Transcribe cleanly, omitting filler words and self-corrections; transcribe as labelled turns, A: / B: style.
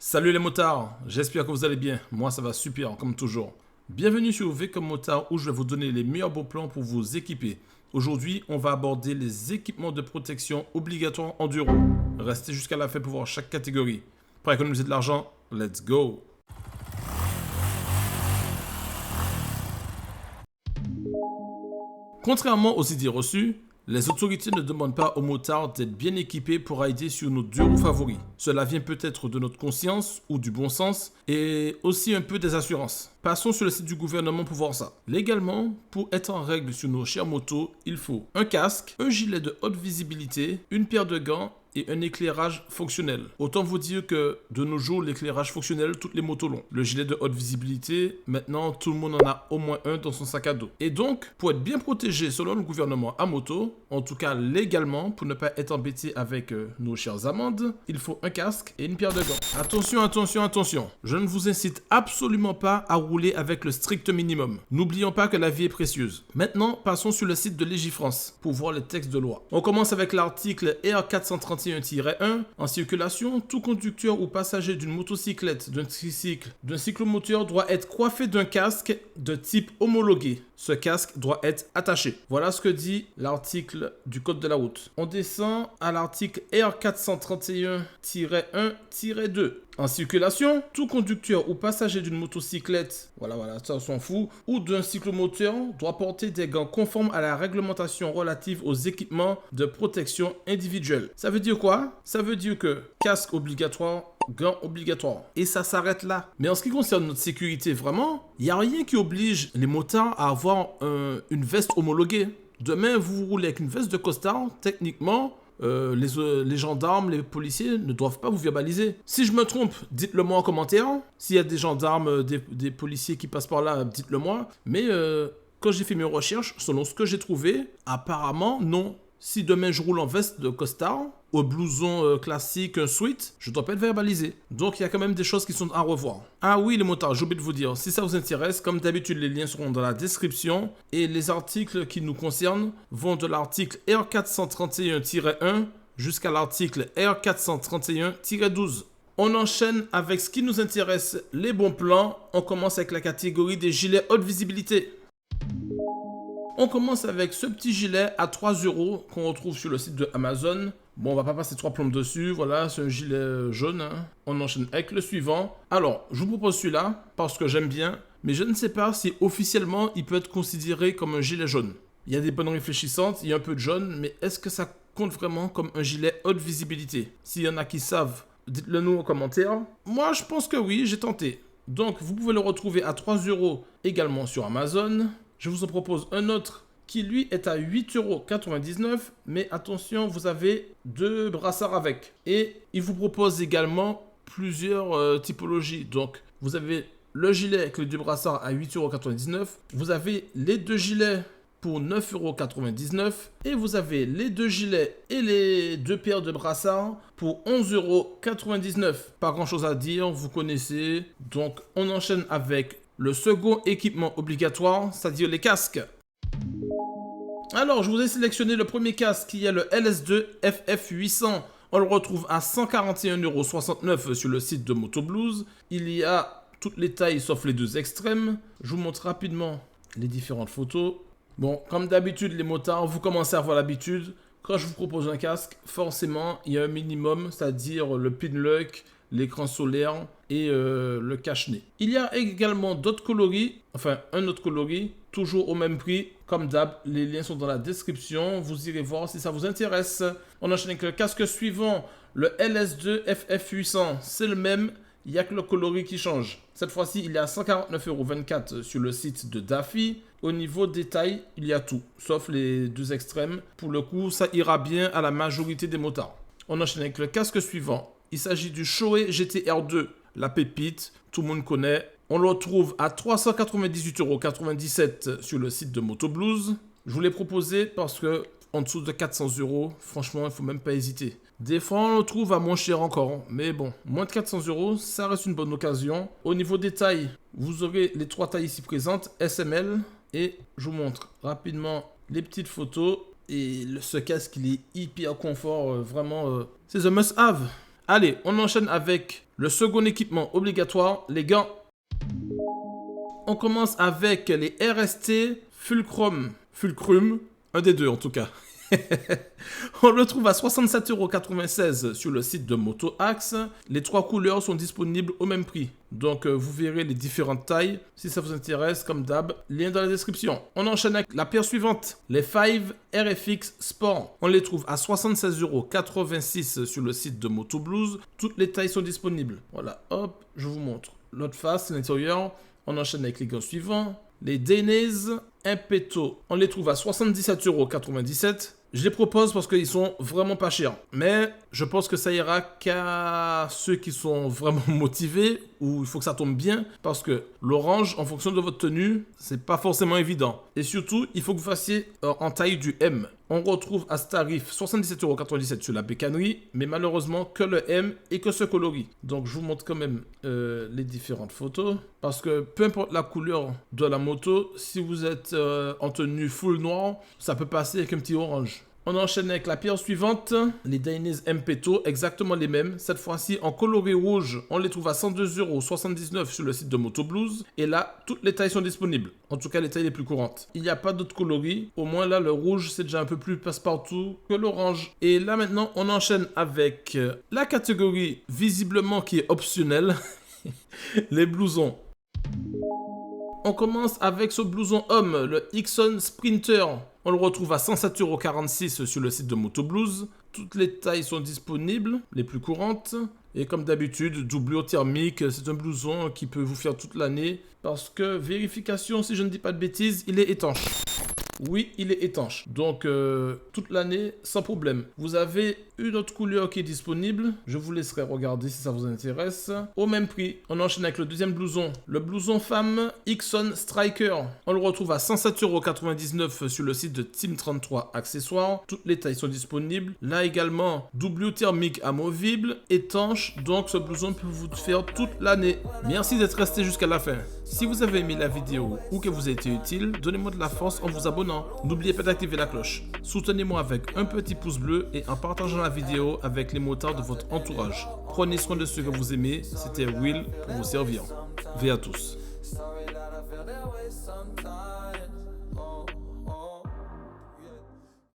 A: Salut les motards, j'espère que vous allez bien, moi ça va super comme toujours. Bienvenue sur V comme motard où je vais vous donner les meilleurs bons plans pour vous équiper. Aujourd'hui, on va aborder les équipements de protection obligatoires enduro. Restez jusqu'à la fin pour voir chaque catégorie. Pour économiser de l'argent, let's go! Contrairement aux idées reçues, les autorités ne demandent pas aux motards d'être bien équipés pour rider sur nos deux roues favoris. Cela vient peut-être de notre conscience ou du bon sens et aussi un peu des assurances. Passons sur le site du gouvernement pour voir ça. Légalement, pour être en règle sur nos chères motos, il faut un casque, un gilet de haute visibilité, une paire de gants et un éclairage fonctionnel. Autant vous dire que de nos jours, l'éclairage fonctionnel, toutes les motos l'ont. Le gilet de haute visibilité, maintenant tout le monde en a au moins un dans son sac à dos. Et donc, pour être bien protégé selon le gouvernement à moto, en tout cas légalement, pour ne pas être embêté avec nos chères amendes, il faut un casque et une paire de gants. Attention, attention, attention. Je ne vous incite absolument pas à rouler avec le strict minimum. N'oublions pas que la vie est précieuse. Maintenant, passons sur le site de Légifrance pour voir les textes de loi. On commence avec l'article R431-1. En circulation, tout conducteur ou passager d'une motocyclette, d'un tricycle, d'un cyclomoteur doit être coiffé d'un casque de type homologué. Ce casque doit être attaché. Voilà ce que dit l'article du Code de la route. On descend à l'article R431-1-2. En circulation, tout conducteur ou passager d'une motocyclette, voilà, ça on s'en fout, ou d'un cyclomoteur doit porter des gants conformes à la réglementation relative aux équipements de protection individuelle. Ça veut dire quoi? Ça veut dire que casque obligatoire, gants obligatoires. Et ça s'arrête là. Mais en ce qui concerne notre sécurité, vraiment, il n'y a rien qui oblige les motards à avoir une veste homologuée. Demain, vous roulez avec une veste de costard, techniquement, les gendarmes, les policiers ne doivent pas vous verbaliser. Si je me trompe, dites-le moi en commentaire. S'il y a des gendarmes, des policiers qui passent par là, dites-le moi. Mais quand j'ai fait mes recherches, selon ce que j'ai trouvé, apparemment, non. Si demain je roule en veste de costard, au blouson classique, un sweat, je ne dois pas être verbalisé. Donc il y a quand même des choses qui sont à revoir. Ah oui les motards, j'ai oublié de vous dire, si ça vous intéresse, comme d'habitude les liens seront dans la description et les articles qui nous concernent vont de l'article R431-1 jusqu'à l'article R431-12. On enchaîne avec ce qui nous intéresse, les bons plans. On commence avec la catégorie des gilets haute visibilité. On commence avec ce petit gilet à 3 € qu'on retrouve sur le site de Amazon. Bon, on va pas passer 3 plombes dessus, voilà, c'est un gilet jaune. Hein. On enchaîne avec le suivant. Alors, je vous propose celui-là parce que j'aime bien, mais je ne sais pas si officiellement il peut être considéré comme un gilet jaune. Il y a des bonnes réfléchissantes, il y a un peu de jaune, mais est-ce que ça compte vraiment comme un gilet haute visibilité? S'il y en a qui savent, dites-le nous en commentaire. Moi, je pense que oui, j'ai tenté. Donc, vous pouvez le retrouver à 3 € également sur Amazon. Je vous en propose un autre qui lui est à 8,99 €. Mais attention, vous avez deux brassards avec. Et il vous propose également plusieurs typologies. Donc, vous avez le gilet avec les deux brassards à 8,99 €. Vous avez les deux gilets pour 9,99 €. Et vous avez les deux gilets et les deux paires de brassards pour 11,99 €. Pas grand chose à dire, vous connaissez. Donc, on enchaîne avec le second équipement obligatoire, c'est-à-dire les casques. Alors, je vous ai sélectionné le premier casque qui est le LS2 FF800. On le retrouve à 141,69 € sur le site de Motoblues. Il y a toutes les tailles sauf les deux extrêmes. Je vous montre rapidement les différentes photos. Bon, comme d'habitude, les motards, vous commencez à avoir l'habitude. Quand je vous propose un casque, forcément, il y a un minimum, c'est-à-dire le pin lock, l'écran solaire et le cache-nez. Il y a également d'autres coloris, enfin un autre coloris, toujours au même prix. Comme d'hab, les liens sont dans la description, vous irez voir si ça vous intéresse. On enchaîne avec le casque suivant, le LS2 FF800, c'est le même, il n'y a que le coloris qui change. Cette fois-ci, il est à 149,24 € sur le site de Daffy. Au niveau détail, il y a tout, sauf les deux extrêmes. Pour le coup, ça ira bien à la majorité des motards. On enchaîne avec le casque suivant. Il s'agit du Shoei GTR2, la pépite, tout le monde connaît. On le retrouve à 398,97 € sur le site de Motoblues. Je vous l'ai proposé parce que en dessous de 400 €, franchement, il ne faut même pas hésiter. Des fois, on le trouve à moins cher encore, mais bon, moins de 400 €, ça reste une bonne occasion. Au niveau des tailles, vous aurez les trois tailles ici présentes, SML, et je vous montre rapidement les petites photos. Et ce casque, il est hyper confort, vraiment, c'est un must-have. Allez, on enchaîne avec le second équipement obligatoire, les gants. On commence avec les RST Fulcrum, un des deux en tout cas. On le trouve à 67,96 € sur le site de MotoAxe. Les 3 couleurs sont disponibles au même prix. Donc vous verrez les différentes tailles. Si ça vous intéresse, comme d'hab, lien dans la description. On enchaîne avec la paire suivante. Les 5 RFX Sport. On les trouve à 76,86 € sur le site de MotoBlues. Toutes les tailles sont disponibles. Voilà, hop, je vous montre. L'autre face, l'intérieur. On enchaîne avec les gants suivants. Les Dainese Impeto, on les trouve à 77,97 €. Je les propose parce qu'ils sont vraiment pas chers. Mais je pense que ça ira qu'à ceux qui sont vraiment motivés ou il faut que ça tombe bien. Parce que l'orange, en fonction de votre tenue, c'est pas forcément évident. Et surtout, il faut que vous fassiez en taille du M. On retrouve à ce tarif 77,97 € sur la bécannerie. Mais malheureusement, que le M et que ce coloris. Donc je vous montre quand même les différentes photos. Parce que peu importe la couleur de la moto, si vous êtes en tenue full noir, ça peut passer avec un petit orange. On enchaîne avec la paire suivante, les Dainese Impeto, exactement les mêmes. Cette fois-ci, en coloris rouge, on les trouve à 102,79 € sur le site de MotoBlues. Et là, toutes les tailles sont disponibles. En tout cas, les tailles les plus courantes. Il n'y a pas d'autres coloris. Au moins là, le rouge, c'est déjà un peu plus passe-partout que l'orange. Et là, maintenant, on enchaîne avec la catégorie visiblement qui est optionnelle. Les blousons. On commence avec ce blouson homme, le Ixon Sprinter. On le retrouve à 107,46 € sur le site de MotoBlues. Toutes les tailles sont disponibles, les plus courantes. Et comme d'habitude, doublure thermique, c'est un blouson qui peut vous faire toute l'année. Parce que, vérification, si je ne dis pas de bêtises, il est étanche. Oui, il est étanche. Donc, toute l'année, sans problème. Vous avez une autre couleur qui est disponible. Je vous laisserai regarder si ça vous intéresse. Au même prix, on enchaîne avec le deuxième blouson. Le blouson femme Ixon Striker. On le retrouve à 107,99 € sur le site de Team 33 Accessoires. Toutes les tailles sont disponibles. Là également, doublure thermique amovible, étanche. Donc, ce blouson peut vous faire toute l'année. Merci d'être resté jusqu'à la fin. Si vous avez aimé la vidéo ou que vous a été utile, donnez-moi de la force en vous abonnant. N'oubliez pas d'activer la cloche. Soutenez-moi avec un petit pouce bleu et en partageant la vidéo avec les motards de votre entourage. Prenez soin de ceux que vous aimez. C'était Will pour vous servir. V à tous.